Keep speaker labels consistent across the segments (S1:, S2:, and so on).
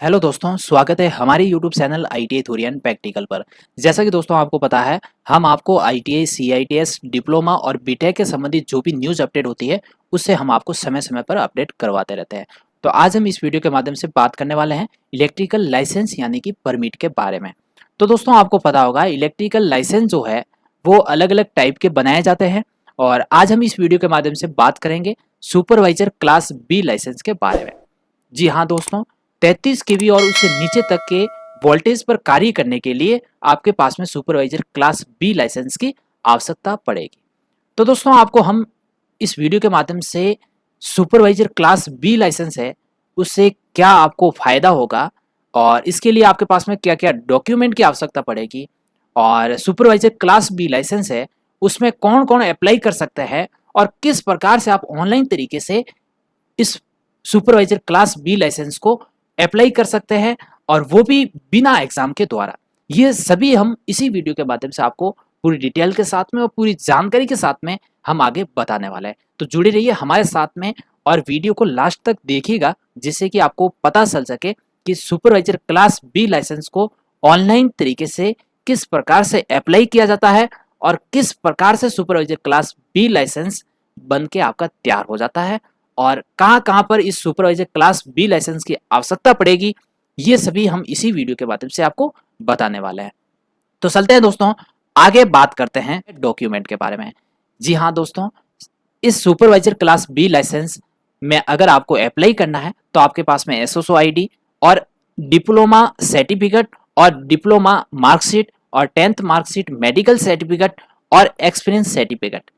S1: Hello दोस्तों, स्वागत है हमारे YouTube channel ITI theory practical पर। जैसा कि दोस्तों आपको पता है, हम आपको ITI, CITS, डिप्लोमा और बीटेक के संबंधित जो भी न्यूज़ अपडेट होती है, उससे हम आपको समय-समय पर अपडेट करवाते रहते हैं। तो आज हम इस वीडियो के माध्यम से बात करने वाले हैं इलेक्ट्रिकल लाइसेंस यानी कि परमिट के बारे में। तो दोस्तों आपको पता होगा इलेक्ट्रिकल लाइसेंस जो है, वो अलग-अलग टाइप के बनाए जाते हैं और आज हम इस वीडियो के माध्यम से बात करेंगे सुपरवाइजर क्लास बी लाइसेंस के बारे में। जी हाँ दोस्तों, 33 केवी और उससे नीचे तक के वोल्टेज पर कार्य करने के लिए आपके पास में सुपरवाइजर क्लास बी लाइसेंस की आवश्यकता पड़ेगी। तो दोस्तों आपको हम इस वीडियो के माध्यम से सुपरवाइजर क्लास बी लाइसेंस है, उससे क्या आपको फायदा होगा और इसके लिए आपके पास में क्या क्या डॉक्यूमेंट की आवश्यकता पड़ेगी और सुपरवाइजर क्लास बी लाइसेंस है, उसमें कौन कौन अप्लाई कर सकता है और किस प्रकार से आप ऑनलाइन तरीके से इस सुपरवाइजर क्लास बी लाइसेंस को अप्लाई कर सकते हैं और वो भी बिना एग्जाम के द्वारा। ये सभी हम इसी वीडियो के माध्यम से आपको पूरी डिटेल के साथ में और पूरी जानकारी के साथ में हम आगे बताने वाले हैं। तो जुड़े रहिए हमारे साथ में और वीडियो को लास्ट तक देखिएगा, जिससे कि आपको पता चल सके कि सुपरवाइजर क्लास बी लाइसेंस को ऑनलाइन तरीके से किस प्रकार से अप्लाई किया जाता है और किस प्रकार से सुपरवाइजर क्लास बी लाइसेंस बन के आपका तैयार हो जाता है और कहां-कहां पर इस सुपरवाइजर क्लास बी लाइसेंस की आवश्यकता पड़ेगी, ये सभी हम इसी वीडियो के माध्यम से आपको बताने वाले हैं। तो चलते हैं दोस्तों, आगे बात करते हैं डॉक्यूमेंट के बारे में। जी हाँ दोस्तों, इस सुपरवाइजर क्लास बी लाइसेंस में अगर आपको अप्लाई करना है तो आपके पास में एसओसो आईडी और डिप्लोमा सर्टिफिकेट और डिप्लोमा मार्कशीट और 10th मार्कशीट, मेडिकल सर्टिफिकेट और एक्सपीरियंस सर्टिफिकेट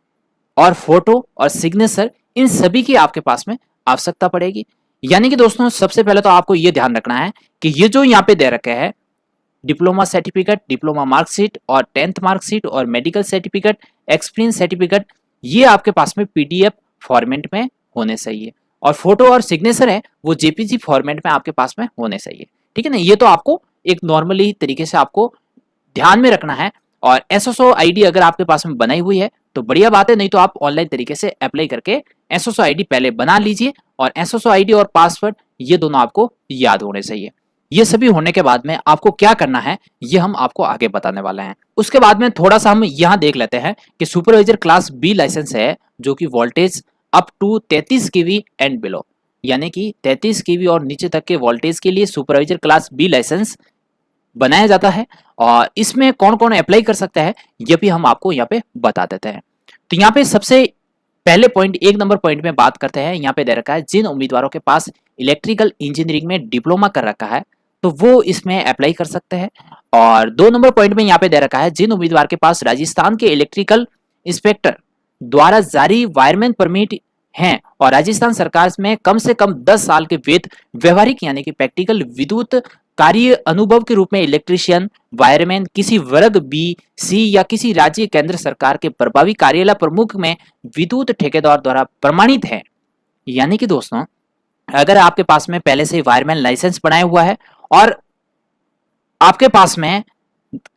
S1: और फोटो और सिग्नेचर, इन सभी की आपके पास में आवश्यकता पड़ेगी। यानी कि दोस्तों सबसे पहले तो आपको ये ध्यान रखना है कि ये जो यहाँ पे दे रखे हैं डिप्लोमा सर्टिफिकेट, डिप्लोमा मार्कशीट और 10th मार्कशीट और मेडिकल सर्टिफिकेट, एक्सपीरियंस सर्टिफिकेट, ये आपके पास में पीडीएफ फॉर्मेट में होने चाहिए और फोटो और सिग्नेचर है वो जेपीजी फॉर्मेट में आपके पास में होने चाहिए। ठीक है ना, ये तो आपको एक नॉर्मली तरीके से आपको ध्यान में रखना है। और एसएसओ आईडी अगर आपके पास में बनाई हुई है तो बढ़िया बात है, नहीं तो आप ऑनलाइन तरीके से अप्लाई करके एसएसओ आईडी पहले बना लीजिए और एसएसओ आईडी और पासवर्ड ये दोनों आपको याद होने चाहिए। ये सभी होने के बाद में आपको क्या करना है ये हम आपको आगे बताने वाले हैं। उसके बाद में थोड़ा सा हम यहाँ देख लेते हैं कि सुपरवाइजर क्लास बी लाइसेंस है जो कि voltage up to 33 KV and below, यानी कि 33 केवी और नीचे तक के वोल्टेज के लिए सुपरवाइजर क्लास बी लाइसेंस बनाया जाता है और इसमें कौन कौन अप्लाई कर सकता है ये भी हम आपको यहाँ पे बता देते हैं। तो यहाँ पे सबसे पहले पॉइंट, एक नंबर पॉइंट में बात करते हैं, यहाँ पे दे रखा है जिन उम्मीदवारों के पास इलेक्ट्रिकल इंजीनियरिंग में डिप्लोमा कर रखा है तो वो इसमें अप्लाई कर सकते हैं। और 2 नंबर पॉइंट में यहाँ पे दे रखा है जिन उम्मीदवार के पास राजस्थान के इलेक्ट्रिकल इंस्पेक्टर द्वारा जारी वायरमैन परमिट हैं और राजस्थान सरकार में कम से कम 10 साल के वैध व्यवहारिक यानी कि प्रैक्टिकल विद्युत कार्य अनुभव के रूप में इलेक्ट्रीशियन, वायरमैन किसी वर्ग बी, सी या किसी राज्य केंद्र सरकार के प्रभावी कार्यालय प्रमुख में विद्युत ठेकेदार द्वारा प्रमाणित है। यानी कि दोस्तों अगर आपके पास में पहले से वायरमैन लाइसेंस बनाया हुआ है और आपके पास में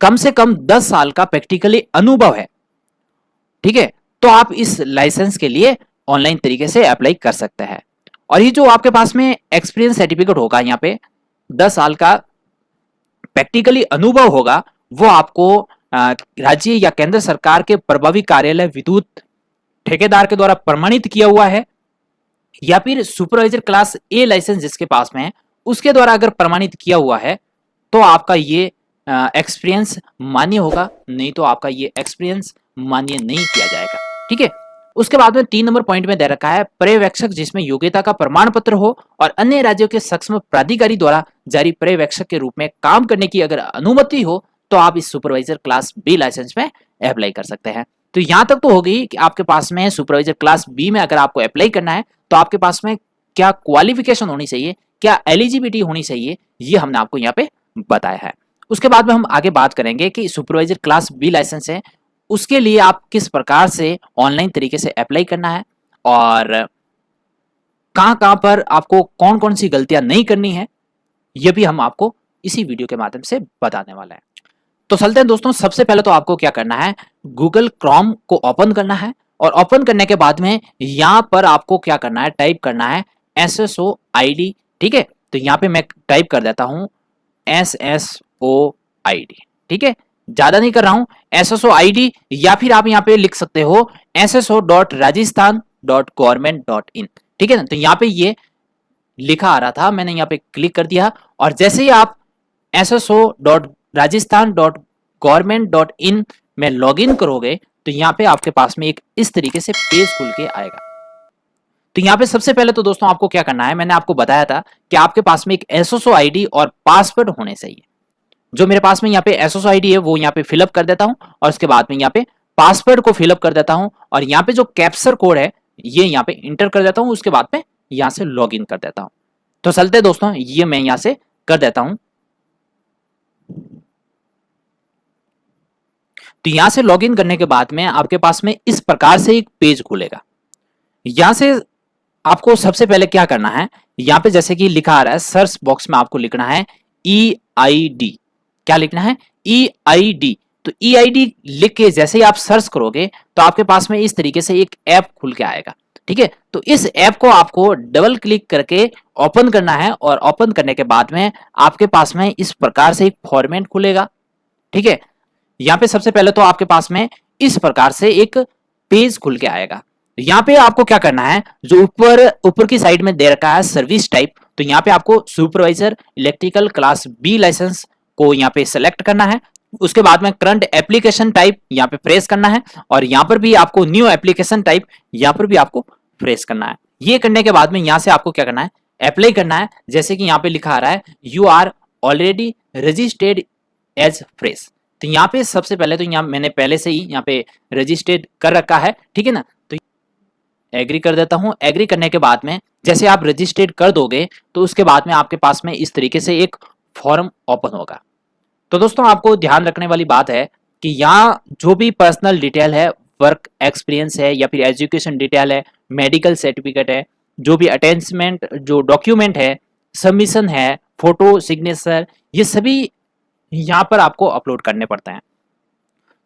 S1: कम से कम 10 साल का प्रैक्टिकली अनुभव है, ठीक है, तो आप इस लाइसेंस के लिए ऑनलाइन तरीके से अप्लाई कर सकते हैं। और ये जो आपके पास में एक्सपीरियंस सर्टिफिकेट होगा, यहाँ पे 10 साल का प्रैक्टिकली अनुभव होगा, वो आपको राज्य या केंद्र सरकार के प्रभावी कार्यालय विद्युत ठेकेदार के द्वारा प्रमाणित किया हुआ है या फिर सुपरवाइजर क्लास ए लाइसेंस जिसके पास में है उसके द्वारा अगर प्रमाणित किया हुआ है तो आपका ये एक्सपीरियंस मान्य होगा, नहीं तो आपका ये एक्सपीरियंस मान्य नहीं किया जाएगा। ठीक है, उसके बाद में 3 नंबर पॉइंट में दे रखा है पर्यवेक्षक जिसमें योग्यता का प्रमाण पत्र हो और अन्य राज्यों के सक्षम प्राधिकारी द्वारा जारी पर्यवेक्षक के रूप में काम करने की अगर अनुमति हो तो आप इस सुपरवाइजर क्लास बी लाइसेंस में अप्लाई कर सकते हैं। तो यहां तक तो हो गई कि आपके पास में सुपरवाइजर क्लास बी में अगर आपको अप्लाई करना है तो आपके पास में क्या क्वालिफिकेशन होनी चाहिए, क्या एलिजिबिलिटी होनी चाहिए, ये हमने आपको यहाँ पे बताया है। उसके बाद में हम आगे बात करेंगे कि सुपरवाइजर क्लास बी लाइसेंस है उसके लिए आप किस प्रकार से ऑनलाइन तरीके से अप्लाई करना है और कहां पर आपको कौन कौन सी गलतियां नहीं करनी है, यह भी हम आपको इसी वीडियो के माध्यम से बताने वाला है। तो चलते हैं दोस्तों, सबसे पहले तो आपको क्या करना है, गूगल क्रोम को ओपन करना है और ओपन करने के बाद में यहां पर आपको क्या करना है, टाइप करना है एसएसओ आईडी। ठीक है, तो तो यहाँ पे मैं टाइप कर देता हूँ SSOID, ठीक है, ज्यादा नहीं कर रहा हूं, SSOID, या फिर आप यहाँ पे लिख सकते हो sso.rajasthan.government.in, ठीक है ना। तो यहाँ पे ये लिखा आ रहा था, मैंने यहाँ पे क्लिक कर दिया, और जैसे ही आप sso.rajasthan.government.in में लॉगिन करोगे तो यहाँ पे आपके पास में एक इस तरीके से पेज खुल के आएगा। तो यहाँ पे सबसे पहले तो दोस्तों आपको क्या करना है, मैंने आपको बताया था कि आपके पास में एक SSOID और पासवर्ड होने चाहिए। जो मेरे पास में यहाँ पे SSOID है वो यहाँ पे फिलअप कर देता हूँ, और उसके बाद में यहाँ पे पासवर्ड को फिलअप कर देता हूँ, और यहाँ पे जो कैप्चर कोड है ये यहाँ पे इंटर कर देता हूँ, उसके बाद में यहाँ से लॉग इन कर देता हूँ। तो चलते दोस्तों, ये मैं यहाँ से कर देता हूँ। तो यहां से लॉगिन करने के बाद में आपके पास में इस प्रकार से एक पेज खुलेगा। यहां से आपको सबसे पहले क्या करना है, यहां पे जैसे कि लिखा आ रहा है सर्च बॉक्स में आपको लिखना है EID। क्या लिखना है? EID। तो EID लिख के जैसे ही आप सर्च करोगे तो आपके पास में इस तरीके से एक ऐप खुल के आएगा, ठीक है। तो इस ऐप को आपको डबल क्लिक करके ओपन करना है, और ओपन करने के बाद में आपके पास में इस प्रकार से एक फॉर्मेट खुलेगा, ठीक है। यहाँ पे सबसे पहले तो आपके पास में इस प्रकार से एक पेज खुल के आएगा। यहाँ पे आपको क्या करना है, जो ऊपर की साइड में दे रखा है सर्विस टाइप, तो यहाँ पे आपको supervisor electrical class B licence को यहाँ पे सेलेक्ट करना है। उसके बाद में करंट एप्लीकेशन टाइप यहाँ पे प्रेस करना है, और यहाँ पर भी आपको न्यू एप्लीकेशन टाइप यहाँ पर भी आपको प्रेस करना है। ये करने के बाद में यहाँ से आपको क्या करना है, अप्लाई करना है। जैसे कि यहाँ पे लिखा आ रहा है you are already registered as fresh. तो यहाँ पे सबसे पहले तो यहाँ मैंने पहले से ही यहाँ पे रजिस्टर्ड कर रखा है, ठीक है ना। तो एग्री कर देता हूँ। एग्री करने के बाद में जैसे आप रजिस्टर्ड कर दोगे तो उसके बाद में आपके पास में इस तरीके से एक फॉर्म ओपन होगा। तो दोस्तों आपको ध्यान रखने वाली बात है कि यहाँ जो भी पर्सनल डिटेल है, वर्क एक्सपीरियंस है या फिर एजुकेशन डिटेल है, मेडिकल सर्टिफिकेट है, जो भी अटैचमेंट जो डॉक्यूमेंट है, सबमिशन है, फोटो सिग्नेचर, ये सभी यहाँ पर आपको अपलोड करने पड़ते हैं।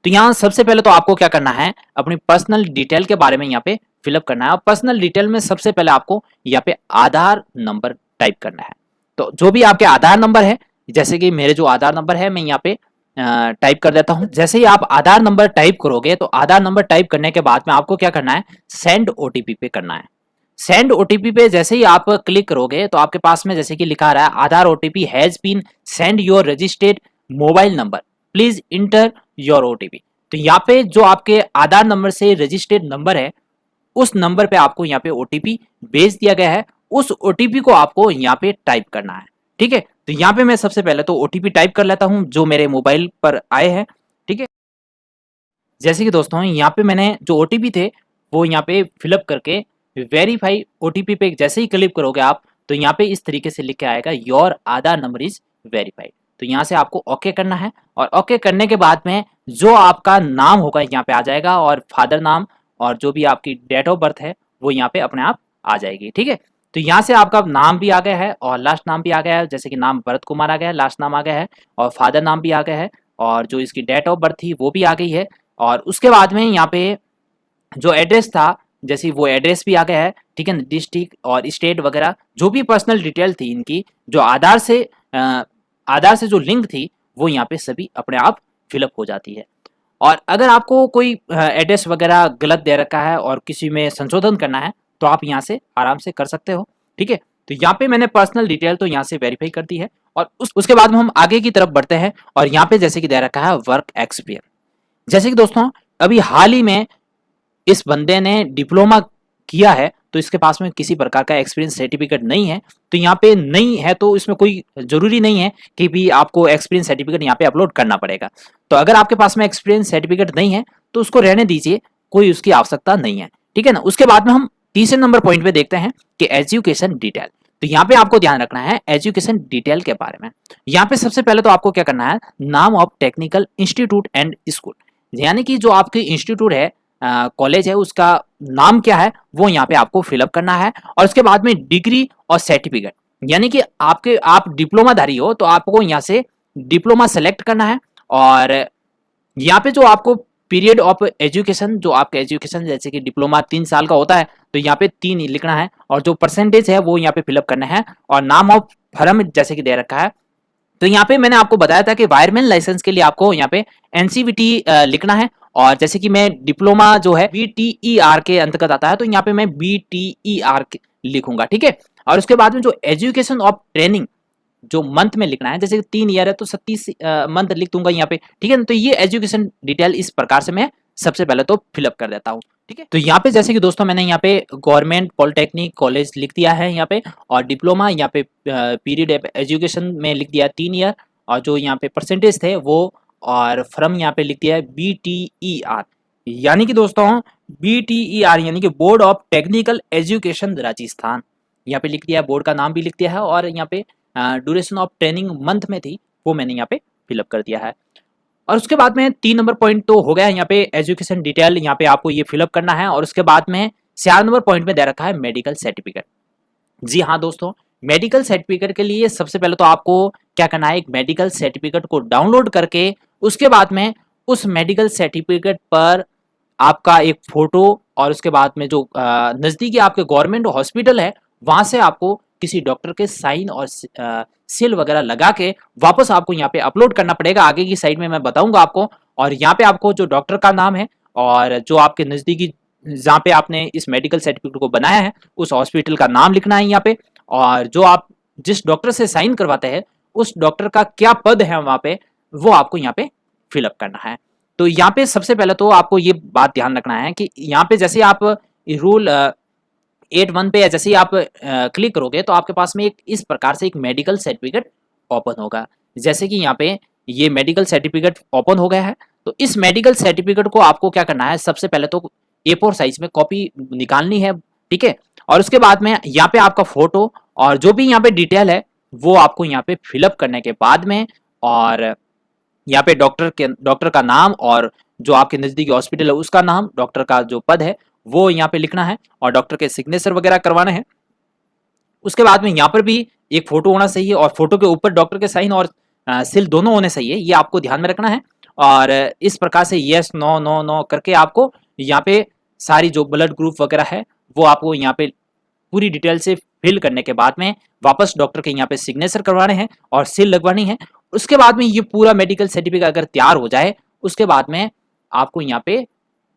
S1: तो यहाँ सबसे पहले तो आपको क्या करना है, अपनी पर्सनल डिटेल के बारे में यहाँ पे फिलअप करना है। और पर्सनल डिटेल में सबसे पहले आपको यहाँ पे आधार नंबर टाइप करना है। तो जो भी आपके आधार नंबर है, जैसे कि मेरे जो आधार नंबर है मैं यहाँ पे टाइप कर देता हूँ। जैसे ही आप आधार नंबर टाइप करोगे तो आधार नंबर टाइप करने के बाद में आपको क्या करना है, सेंड OTP पे करना है। सेंड OTP पे जैसे ही आप क्लिक करोगे तो आपके पास में जैसे कि लिखा आ रहा है Aadhaar OTP has been send your registered mobile number, please enter your OTP। तो यहाँ पे जो आपके आधार नंबर से रजिस्टर्ड नंबर है उस नंबर पे आपको यहाँ पे OTP भेज दिया गया है, उस OTP को आपको यहाँ पे टाइप करना है, ठीक है। तो यहाँ पे मैं सबसे पहले तो OTP टाइप कर लेता हूँ जो मेरे मोबाइल पर आए हैं, ठीक है। जैसे कि दोस्तों यहाँ पे मैंने जो OTP थे वो यहाँ पे फिलअप करके वेरीफाई OTP पे जैसे ही क्लिक करोगे आप तो यहाँ पे इस तरीके से लिख के आएगा your Aadhaar number is verified. तो यहाँ से आपको ओके करना है, और ओके करने के बाद में जो आपका नाम होगा यहाँ पे आ जाएगा, और फादर नाम और जो भी आपकी डेट ऑफ बर्थ है वो यहाँ पे अपने आप आ जाएगी, ठीक है। तो यहाँ से आपका नाम भी आ गया है और लास्ट नाम भी आ गया है, जैसे कि नाम भरत कुमार आ गया है, लास्ट नाम आ गया है, और फादर नाम भी आ गया है, और जो इसकी डेट ऑफ बर्थ थी वो भी आ गई है। और उसके बाद में यहाँ पे जो एड्रेस था जैसे वो एड्रेस भी आ गया है, ठीक है ना, डिस्ट्रिक्ट और स्टेट वगैरह जो भी पर्सनल डिटेल थी इनकी, जो आधार से जो लिंक थी वो यहाँ पे सभी अपने आप फिलअप हो जाती है। और अगर आपको कोई एड्रेस वगैरह गलत दे रखा है और किसी में संशोधन करना है तो आप यहाँ से आराम से कर सकते हो, ठीक है। तो यहाँ पे मैंने पर्सनल डिटेल तो यहाँ से वेरीफाई कर दी है, और उसके बाद में हम आगे की तरफ बढ़ते हैं। और यहाँ पे जैसे कि दे रखा है वर्क एक्सपीरियंस, जैसे कि दोस्तों अभी हाल ही में इस बंदे ने डिप्लोमा किया है तो इसके पास में किसी प्रकार का एक्सपीरियंस सर्टिफिकेट नहीं है। तो यहाँ पे नहीं है तो इसमें कोई जरूरी नहीं है कि भी आपको एक्सपीरियंस सर्टिफिकेट यहाँ पे अपलोड करना पड़ेगा। तो अगर आपके पास में एक्सपीरियंस सर्टिफिकेट नहीं है तो उसको रहने दीजिए, कोई उसकी आवश्यकता नहीं है, ठीक है ना। उसके बाद में हम तीसरे नंबर पॉइंट पे देखते हैं कि एजुकेशन डिटेल। तो यहाँ पे आपको ध्यान रखना है एजुकेशन डिटेल के बारे में। यहाँ पे सबसे पहले तो आपको क्या करना है, नाम of technical institute and school, यानी कि जो आपकी इंस्टीट्यूट है, कॉलेज है, उसका नाम क्या है वो यहाँ पे आपको फिलअप करना है। और उसके बाद में डिग्री और सर्टिफिकेट, यानी कि आप डिप्लोमा धारी हो तो आपको यहाँ से डिप्लोमा सेलेक्ट करना है। और यहाँ पे जो आपको पीरियड ऑफ एजुकेशन, जो आपका एजुकेशन जैसे कि डिप्लोमा 3 साल का होता है तो यहाँ पे 3 ही लिखना है, और जो परसेंटेज है वो यहाँ पे फिलअप करना है, और नाम ऑफ फर्म जैसे कि दे रखा है। तो यहाँ पे मैंने आपको बताया था कि वायरमैन लाइसेंस के लिए आपको यहाँ पे एनसीवीटी लिखना है, और जैसे कि मैं डिप्लोमा जो है बीटीईआर के अंतर्गत आता है तो यहाँ पे मैं बीटीईआर लिखूंगा, ठीक है। और उसके बाद में जो एजुकेशन ऑफ ट्रेनिंग जो मंथ में लिखना है, जैसे 3 ईयर है तो 37 मंथ लिख दूंगा यहाँ पे, ठीक है ना। तो ये एजुकेशन डिटेल इस प्रकार से मैं सबसे पहले तो फिलअप कर देता हूँ, ठीक है। तो यहाँ पे जैसे कि दोस्तों मैंने यहाँ पे गवर्नमेंट पॉलिटेक्निक कॉलेज लिख दिया है यहाँ पे, और डिप्लोमा यहाँ पे पीरियड एजुकेशन में लिख दिया 3 ईयर, और जो यहाँ पे परसेंटेज थे वो, और फ्रॉम यहाँ पे लिख दिया है BTER, यानी कि दोस्तों BTER यानी कि board of technical education Rajasthan, यहाँ पे लिख दिया है, बोर्ड का नाम भी लिख दिया है, और यहाँ पे ड्यूरेशन ऑफ ट्रेनिंग मंथ में थी वो मैंने यहाँ पे फिलअप कर दिया है। और उसके बाद में 3 नंबर पॉइंट तो हो गया यहाँ पे एजुकेशन डिटेल, यहाँ पे आपको ये फिलअप करना है। और उसके बाद में 4 नंबर पॉइंट में दे रखा है मेडिकल सर्टिफिकेट। जी हाँ दोस्तों, मेडिकल सर्टिफिकेट के लिए सबसे पहले तो आपको क्या करना है, एक मेडिकल सर्टिफिकेट को डाउनलोड करके उसके बाद में उस मेडिकल सर्टिफिकेट पर आपका एक फोटो, और उसके बाद में जो नजदीकी आपके गवर्नमेंट हॉस्पिटल है वहां से आपको किसी डॉक्टर के साइन और सील वगैरह लगा के वापस आपको यहाँ पे अपलोड करना पड़ेगा। आगे की साइड में मैं बताऊंगा आपको। और यहाँ पे आपको जो डॉक्टर का नाम है और जो आपके नजदीकी जहाँ पे आपने इस मेडिकल सर्टिफिकेट को बनाया है उस हॉस्पिटल का नाम लिखना है यहाँ पे, और जो आप जिस डॉक्टर से साइन करवाते हैं उस डॉक्टर का क्या पद है वहां पे वो आपको यहाँ पे फिलअप करना है। तो यहाँ पे सबसे पहले तो आपको ये बात ध्यान रखना है कि यहाँ पे जैसे आप रूल 8.1 पे जैसे ही आप क्लिक करोगे तो आपके पास में एक इस प्रकार से एक मेडिकल सर्टिफिकेट ओपन होगा। जैसे कि यहाँ पे ये मेडिकल सर्टिफिकेट ओपन हो गया है, तो इस मेडिकल सर्टिफिकेट को आपको क्या करना है, सबसे पहले तो A4 साइज में कॉपी निकालनी है, ठीक है। और उसके बाद में यहाँ पे आपका फोटो और जो भी यहाँ पे डिटेल है वो आपको यहाँ पे फिलअप करने के बाद में, और यहाँ पे डॉक्टर का नाम और जो आपके नजदीकी हॉस्पिटल है उसका नाम, डॉक्टर का जो पद है वो यहाँ पे लिखना है, और डॉक्टर के सिग्नेचर वगैरह करवाने हैं। उसके बाद में यहाँ पर भी एक फोटो होना चाहिए, और फोटो के ऊपर डॉक्टर के साइन और सील दोनों होने चाहिए, ये आपको ध्यान में रखना है। और इस प्रकार से यस नो नो नो करके आपको यहाँ पे सारी जो ब्लड ग्रुप वगैरह है वो आपको यहाँ पे पूरी डिटेल से फिल करने के बाद में वापस डॉक्टर के यहाँ पे सिग्नेचर करवाने हैं और सील लगवानी है। उसके बाद में ये पूरा मेडिकल सर्टिफिकेट अगर तैयार हो जाए उसके बाद में आपको यहाँ पे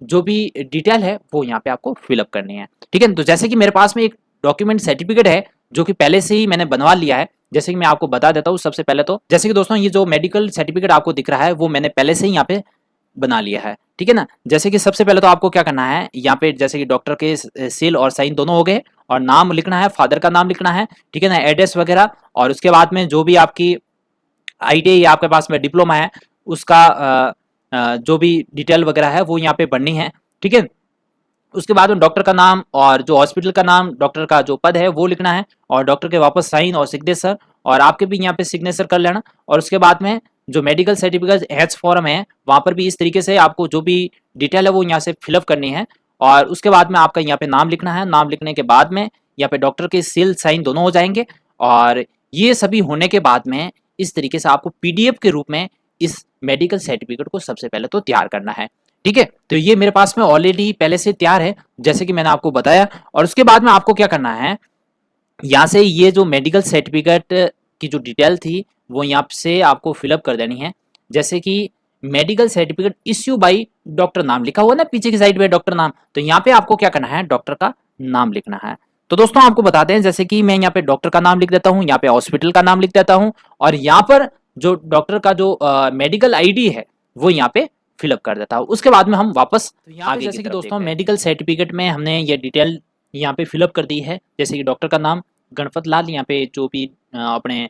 S1: जो भी डिटेल है वो यहाँ पे आपको फिलअप करनी है, ठीक है। तो जैसे कि मेरे पास में एक डॉक्यूमेंट सर्टिफिकेट है जो कि पहले से ही मैंने बनवा लिया है, जैसे कि मैं आपको बता देता हूँ। सबसे पहले तो जैसे कि दोस्तों ये जो मेडिकल सर्टिफिकेट आपको दिख रहा है वो मैंने पहले से ही यहाँ पे बना लिया है, ठीक है ना। जैसे कि सबसे पहले तो आपको क्या करना है, यहाँ पे जैसे कि डॉक्टर के सील और साइन दोनों हो गए, और नाम लिखना है, फादर का नाम लिखना है, ठीक है ना, एड्रेस वगैरह। और उसके बाद में जो भी आपकी आईटीआई आपके पास में डिप्लोमा है उसका जो भी डिटेल वगैरह है वो यहाँ पे भरनी है, ठीक है। उसके बाद में डॉक्टर का नाम और जो हॉस्पिटल का नाम, डॉक्टर का जो पद है वो लिखना है, और डॉक्टर के वापस साइन और सिग्नेचर, और आपके भी यहाँ पे सिग्नेचर कर लेना। और उसके बाद में जो मेडिकल सर्टिफिकेट एच फॉर्म है वहाँ पर भी इस तरीके से आपको जो भी डिटेल है वो यहाँ से फिलअप करनी है। और उसके बाद में आपका यहाँ पे नाम लिखना है, नाम लिखने के बाद में यहाँ पे डॉक्टर के सील साइन दोनों हो जाएंगे। और ये सभी होने के बाद में इस तरीके से आपको PDF के रूप में इस मेडिकल सर्टिफिकेट को सबसे पहले तो तैयार करना है, ठीक है। तो ये मेरे पास में ऑलरेडी पहले से तैयार है जैसे कि मैंने आपको बताया। और उसके बाद में आपको क्या करना है, यहाँ से ये जो मेडिकल सर्टिफिकेट की जो डिटेल थी वो यहाँ से आपको फिलअप कर देनी है। जैसे कि medical certificate issue by doctor नाम लिखा हुआ ना पीछे की साइड में डॉक्टर नाम, तो यहाँ पे आपको क्या करना है, डॉक्टर का नाम लिखना है। तो दोस्तों आपको बताते हैं, जैसे कि मैं यहाँ पे डॉक्टर का नाम लिख देता हूँ, यहाँ पे हॉस्पिटल का नाम लिख देता हूँ, और यहाँ पर जो डॉक्टर का जो मेडिकल ID है वो यहाँ पे फिलअप कर देता हूँ। उसके बाद में हम वापस आगे जैसे कि दोस्तों मेडिकल सर्टिफिकेट में हमने ये डिटेल यहाँ पे फिलअप कर दी है। जैसे कि डॉक्टर का नाम गणपत लाल, यहाँ पे जो भी अपने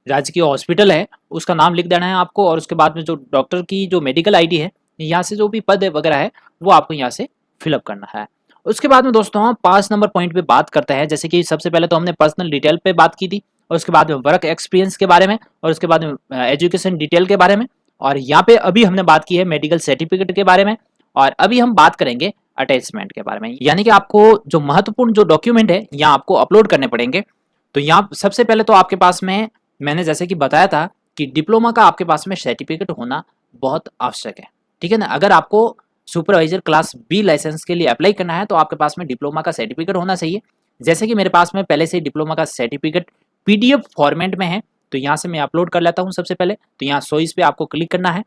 S1: राजकीय हॉस्पिटल है उसका नाम लिख देना है आपको। और उसके बाद में जो डॉक्टर की जो मेडिकल ID है यहाँ से जो भी पद वगैरह है वो आपको यहाँ से फिलअप करना है। उसके बाद में दोस्तों हम 5 नंबर पॉइंट पे बात करते हैं। जैसे कि सबसे पहले तो हमने पर्सनल डिटेल पे बात की थी, और उसके बाद में वर्क एक्सपीरियंस के बारे में, और उसके बाद में एजुकेशन डिटेल के बारे में, और यहाँ पे अभी हमने बात की है मेडिकल सर्टिफिकेट के बारे में। और अभी हम बात करेंगे अटैचमेंट के बारे में, यानी कि आपको जो महत्वपूर्ण जो डॉक्यूमेंट है यहाँ आपको अपलोड करने पड़ेंगे। तो यहाँ सबसे पहले तो आपके पास में मैंने जैसे कि बताया था कि डिप्लोमा का आपके पास में सर्टिफिकेट होना बहुत आवश्यक है, ठीक है ना। अगर आपको सुपरवाइजर क्लास बी लाइसेंस के लिए अप्लाई करना है तो आपके पास में डिप्लोमा का सर्टिफिकेट होना चाहिए। जैसे कि मेरे पास में पहले से डिप्लोमा का सर्टिफिकेट पीडीएफ फॉर्मेट में है, तो यहाँ से मैं अपलोड कर लेता हूँ। सबसे पहले तो यहाँ शो इस पे आपको क्लिक करना है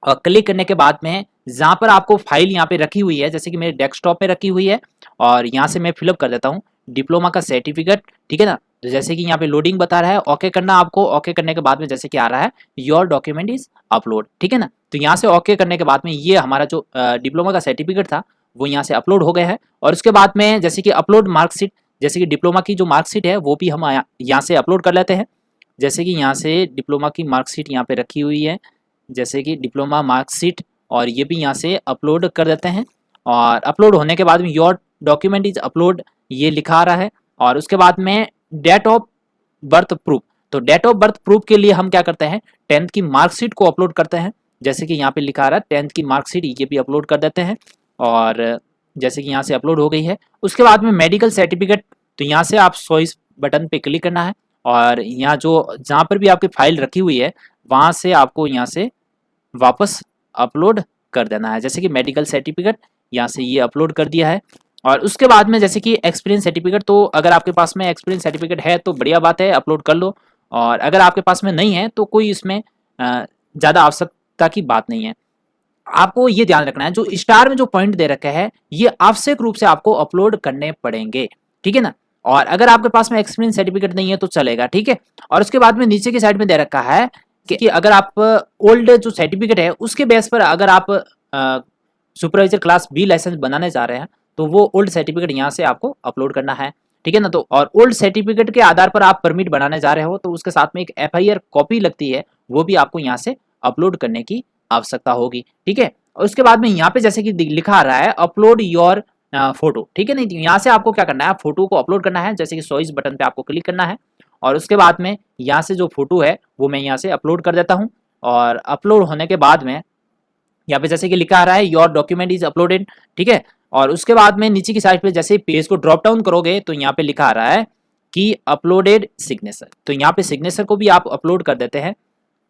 S1: और क्लिक करने के बाद में जहाँ पर आपको फाइल यहाँ पे रखी हुई है, जैसे कि मेरे डेस्कटॉप पे रखी हुई है, और यहाँ से मैं फिलअप कर देता हूँ डिप्लोमा का सर्टिफिकेट, ठीक है ना। तो जैसे कि यहाँ पे लोडिंग बता रहा है, ओके करना आपको। ओके करने के बाद में जैसे कि आ रहा है योर डॉक्यूमेंट इज अपलोड, ठीक है ना। तो यहाँ से ओके करने के बाद में ये हमारा जो डिप्लोमा का सर्टिफिकेट था वो यहाँ से अपलोड हो गया है। और उसके बाद में जैसे कि अपलोड मार्कशीट, जैसे कि डिप्लोमा की जो मार्कशीट है वो भी हम यहाँ से अपलोड कर लेते हैं। जैसे कि यहाँ से डिप्लोमा की मार्कशीट यहाँ पे रखी हुई है, जैसे कि डिप्लोमा मार्कशीट, और ये भी यहाँ से अपलोड कर देते हैं। और अपलोड होने के बाद में योर डॉक्यूमेंट इज अपलोड ये लिखा आ रहा है। और उसके बाद में डेट ऑफ बर्थ प्रूफ, तो डेट ऑफ बर्थ प्रूफ के लिए हम क्या करते हैं, 10th की मार्कशीट को अपलोड करते हैं। जैसे कि यहाँ पे लिखा आ रहा है 10th की मार्कशीट, ये भी अपलोड कर देते हैं। और जैसे कि यहाँ से अपलोड हो गई है। उसके बाद में मेडिकल सर्टिफिकेट, तो यहाँ से आप चॉइस बटन पे क्लिक करना है और यहाँ जो जहाँ पर भी आपकी फाइल रखी हुई है वहाँ से आपको यहाँ से वापस अपलोड कर देना है। जैसे कि मेडिकल सर्टिफिकेट यहाँ से ये अपलोड कर दिया है। और उसके बाद में जैसे कि एक्सपीरियंस सर्टिफिकेट, तो अगर आपके पास में एक्सपीरियंस सर्टिफिकेट है तो बढ़िया बात है, अपलोड कर लो। और अगर आपके पास में नहीं है तो कोई इसमें ज़्यादा आवश्यकता की बात नहीं है। आपको ये ध्यान रखना है जो स्टार में जो पॉइंट दे रखे हैं ये आवश्यक रूप से आपको अपलोड करने पड़ेंगे, ठीक है ना। और अगर आपके पास में एक्सपीरियंस सर्टिफिकेट नहीं है तो चलेगा, ठीक है। और उसके बाद में नीचे की साइड में दे रखा है कि अगर आप ओल्ड जो सर्टिफिकेट है उसके बेस पर अगर आप सुपरवाइजर क्लास बी लाइसेंस बनाने जा रहे हैं तो वो ओल्ड सर्टिफिकेट यहाँ से आपको अपलोड करना है, ठीक है ना। तो और ओल्ड सर्टिफिकेट के आधार पर आप परमिट बनाने जा रहे हो तो उसके साथ में एक एफआईआर कॉपी लगती है, वो भी आपको यहाँ से अपलोड करने की आवश्यकता होगी, ठीक है। और उसके बाद में यहाँ पे जैसे कि लिखा आ रहा है अपलोड योर फोटो, ठीक है। नहीं, यहाँ से आपको क्या करना है, फोटो को अपलोड करना है। जैसे कि चॉइस बटन पे आपको क्लिक करना है और उसके बाद में यहाँ से जो फोटो है वो मैं यहाँ से अपलोड कर देता हूँ। और अपलोड होने के बाद में यहाँ पे जैसे कि लिखा आ रहा है योर डॉक्यूमेंट इज अपलोडेड, ठीक है। और उसके बाद में नीचे की साइड पे जैसे पेज को ड्रॉप डाउन करोगे तो यहाँ पे लिखा आ रहा है कि अपलोडेड सिग्नेचर, तो यहाँ पे सिग्नेचर को भी आप अपलोड कर देते हैं।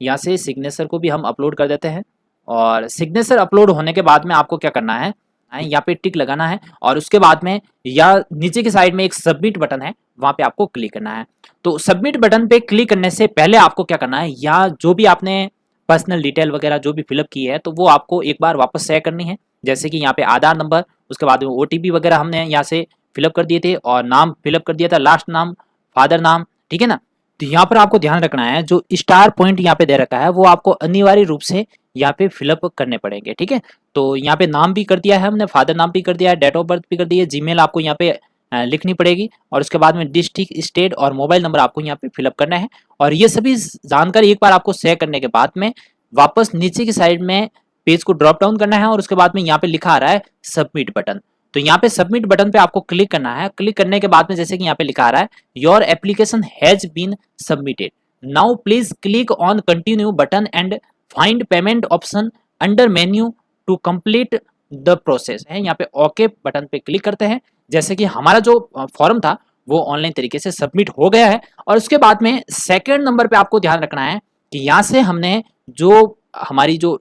S1: यहाँ से सिग्नेचर को भी हम अपलोड कर देते हैं। और सिग्नेचर अपलोड होने के बाद में आपको क्या करना है, यहाँ पे टिक लगाना है और उसके बाद में या नीचे की साइड में एक सबमिट बटन है वहां पे आपको क्लिक करना है। तो सबमिट बटन पे क्लिक करने से पहले आपको क्या करना है, या जो भी आपने पर्सनल डिटेल वगैरह जो भी फिलअप की है तो वो आपको एक बार वापस शेयर करनी है। जैसे कि यहाँ पे आधार नंबर, उसके बाद में ओटीपी वगैरह हमने यहाँ से फिलअप कर दिए थे और नाम फिलअप कर दिया था, लास्ट नाम, फादर नाम, ठीक है ना। तो यहाँ पर आपको ध्यान रखना है जो स्टार पॉइंट यहाँ पे दे रखा है वो आपको अनिवार्य रूप से यहाँ पे फिलअप करने पड़ेंगे, ठीक है। तो यहाँ पे नाम भी कर दिया है हमने, फादर नाम भी कर दिया है, डेट ऑफ बर्थ भी कर दी है, जीमेल आपको यहाँ पे लिखनी पड़ेगी और उसके बाद में डिस्ट्रिक्ट, स्टेट और मोबाइल नंबर आपको यहाँ पे फिलअप करना है। और ये सभी जानकारी एक बार आपको शेयर करने के बाद में वापस नीचे की साइड में पेज को ड्रॉप डाउन करना है और उसके बाद में यहाँ पे लिखा आ रहा है सबमिट बटन। तो यहाँ पे सबमिट बटन पे आपको क्लिक करना है। क्लिक करने के बाद में जैसे कि यहाँ पे लिखा आ रहा है your application has been submitted, now please click on continue button and find payment option under menu to complete the process है। यहाँ पे ओके बटन पे क्लिक करते हैं। जैसे कि हमारा जो फॉर्म था वो ऑनलाइन तरीके से सबमिट हो गया है। और उसके बाद में सेकंड नंबर पे आपको ध्यान रखना है कि यहाँ से हमने जो हमारी जो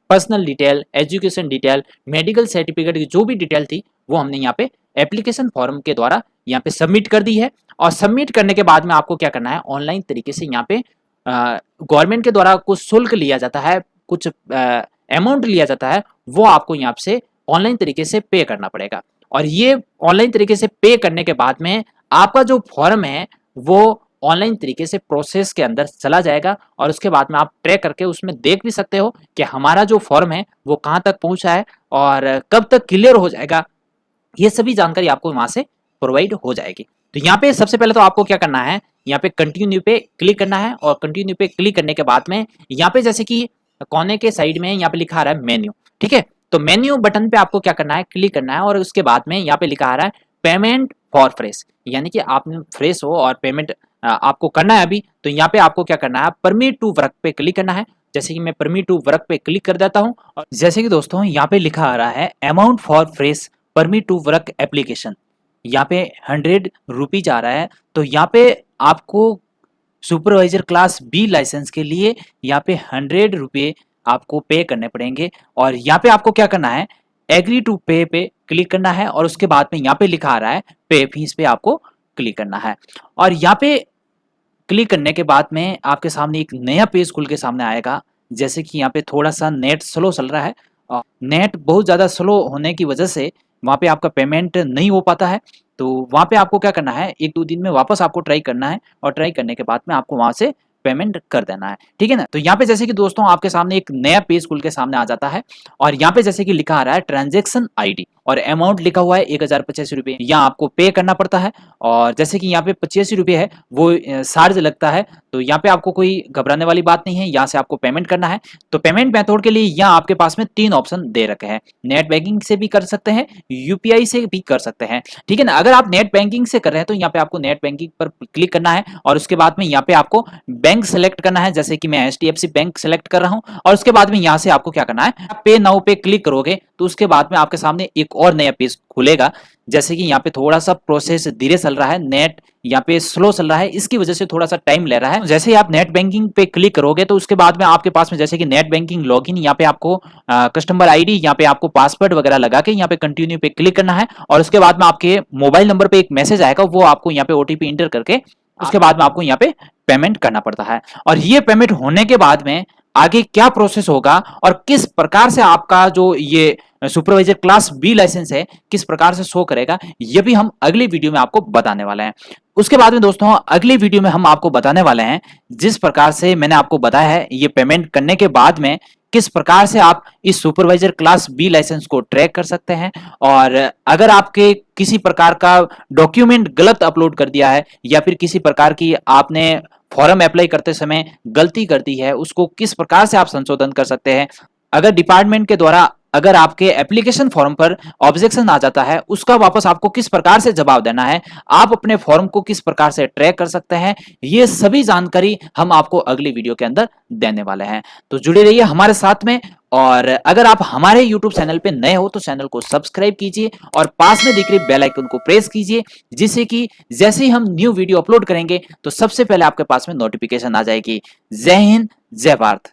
S1: personal detail, education detail, medical certificate की जो भी डिटेल थी वो हमने यहाँ पे एप्लीकेशन फॉर्म के द्वारा यहाँ पे सबमिट कर दी है। और सबमिट करने के बाद में आपको क्या करना है, ऑनलाइन तरीके से यहाँ पे गवर्नमेंट के द्वारा कुछ शुल्क लिया जाता है, कुछ अमाउंट लिया जाता है, वो आपको यहाँ से ऑनलाइन तरीके से पे करना पड़ेगा। और ये ऑनलाइन तरीके से पे करने के बाद में आपका जो फॉर्म है वो ऑनलाइन तरीके से प्रोसेस के अंदर चला जाएगा और उसके बाद में आप ट्रैक करके उसमें देख भी सकते हो कि हमारा जो फॉर्म है वो कहाँ तक पहुंचा है और कब तक क्लियर हो जाएगा। ये सभी जानकारी आपको वहां से प्रोवाइड हो जाएगी। तो यहाँ पे सबसे पहले तो आपको क्या करना है, यहाँ पे कंटिन्यू पे क्लिक करना है और कंटिन्यू पे क्लिक करने के बाद में यहाँ पे जैसे कि कोने के साइड में यहाँ पे लिखा आ रहा है मेन्यू, ठीक है। तो मेन्यू बटन पे आपको क्या करना है, क्लिक करना है और उसके बाद में यहाँ पे लिखा आ रहा है पेमेंट फॉर फ्रेश, यानी कि आप फ्रेश हो और पेमेंट आपको करना है अभी। तो यहाँ पे आपको क्या करना है, परमिट टू वर्क पे क्लिक करना है। जैसे कि मैं परमिट टू वर्क पे क्लिक कर देता हूँ और जैसे कि दोस्तों यहाँ पे लिखा आ रहा है amount for fresh permit to work application, यहाँ पे 100 रुपीज आ रहा है। तो यहाँ पे आपको सुपरवाइजर क्लास बी लाइसेंस के लिए यहाँ पे 100 रुपये आपको पे करने पड़ेंगे। और यहाँ पे आपको क्या करना है, एग्री टू पे पे क्लिक करना है और उसके बाद में यहाँ पे लिखा आ रहा है पे फीस पे आपको क्लिक करना है। और यहाँ पे क्लिक करने के बाद में आपके सामने एक नया पेज खुल के सामने आएगा। जैसे कि यहाँ पे थोड़ा सा नेट स्लो चल रहा है, और नेट बहुत ज़्यादा स्लो होने की वजह से वहाँ पे आपका पेमेंट नहीं हो पाता है। तो वहाँ पे आपको क्या करना है, 1-2 दिन में वापस आपको ट्राई करना है और ट्राई करने के बाद में आपको वहाँ से पेमेंट कर देना है, ठीक है ना। तो यहाँ पे जैसे कि दोस्तों आपके सामने एक नया पेज खुल के सामने आ जाता है और यहाँ पे जैसे कि लिखा आ रहा है ट्रांजैक्शन आईडी और अमाउंट लिखा हुआ है 1085 रुपये, यहाँ आपको पे करना पड़ता है। और जैसे कि यहाँ पे 85 रुपये है वो चार्ज लगता है, तो यहाँ पे आपको कोई घबराने वाली बात नहीं है, यहाँ से आपको पेमेंट करना है। तो पेमेंट मेथड के लिए यहाँ आपके पास में 3 ऑप्शन दे रखे हैं, नेट बैंकिंग से भी कर सकते हैं, यूपीआई से भी कर सकते हैं, ठीक है ना। अगर आप नेट बैंकिंग से कर रहे हैं तो यहाँ पे आपको नेट बैंकिंग पर क्लिक करना है और उसके बाद में यहाँ पे आपको बैंक सेलेक्ट करना है। जैसे कि मैं एचडीएफसी बैंक सेलेक्ट कर रहा हूँ और उसके बाद में यहाँ से आपको क्या करना है, पे नाउ पे क्लिक करोगे तो उसके बाद में आपके सामने एक और नया पेज खुलेगा। जैसे कि यहाँ पे थोड़ा सा प्रोसेस धीरे चल रहा है, नेट यहाँ पे स्लो चल रहा है, इसकी वजह से थोड़ा सा टाइम ले रहा है। जैसे ही आप नेट बैंकिंग पे क्लिक करोगे तो उसके बाद में आपके पास में जैसे कि नेट बैंकिंग लॉगिन, यहाँ पे आपको कस्टमर आईडी, यहाँ पे आपको पासवर्ड वगैरह लगा के यहाँ पे कंटिन्यू पे क्लिक करना है और उसके बाद में आपके मोबाइल नंबर पे एक मैसेज आएगा, वो आपको यहाँ पे ओटीपी इंटर करके उसके बाद में आपको यहाँ पे पेमेंट करना पड़ता है। और ये पेमेंट होने के बाद में आगे क्या प्रोसेस होगा और किस प्रकार से आपका जो ये सुपरवाइजर क्लास बी लाइसेंस है किस प्रकार से शो करेगा, ये भी हम अगली वीडियो में आपको बताने वाले हैं। उसके बाद में दोस्तों अगली वीडियो में हम आपको बताने वाले हैं जिस प्रकार से मैंने आपको बताया है, ये पेमेंट करने के बाद में किस प्रकार से आप इस सुपरवाइजर क्लास बी लाइसेंस को ट्रैक कर सकते हैं। और अगर आपके किसी प्रकार का डॉक्यूमेंट गलत अपलोड कर दिया है या फिर किसी प्रकार की आपने फॉर्म अप्लाई करते समय गलती कर दी है, उसको किस प्रकार से आप संशोधन कर सकते हैं। अगर डिपार्टमेंट के द्वारा अगर आपके एप्लीकेशन फॉर्म पर ऑब्जेक्शन आ जाता है, उसका वापस आपको किस प्रकार से जवाब देना है, आप अपने फॉर्म को किस प्रकार से ट्रैक कर सकते हैं, ये सभी जानकारी हम आपको अगली वीडियो के अंदर देने वाले हैं। तो जुड़े रहिए हमारे साथ में। और अगर आप हमारे YouTube चैनल पे नए हो तो चैनल को सब्सक्राइब कीजिए और पास में दिख रही बेल आइकन को प्रेस कीजिए, जिससे कि जैसे ही हम न्यू वीडियो अपलोड करेंगे तो सबसे पहले आपके पास में नोटिफिकेशन आ जाएगी। जय हिंद, जय भारत।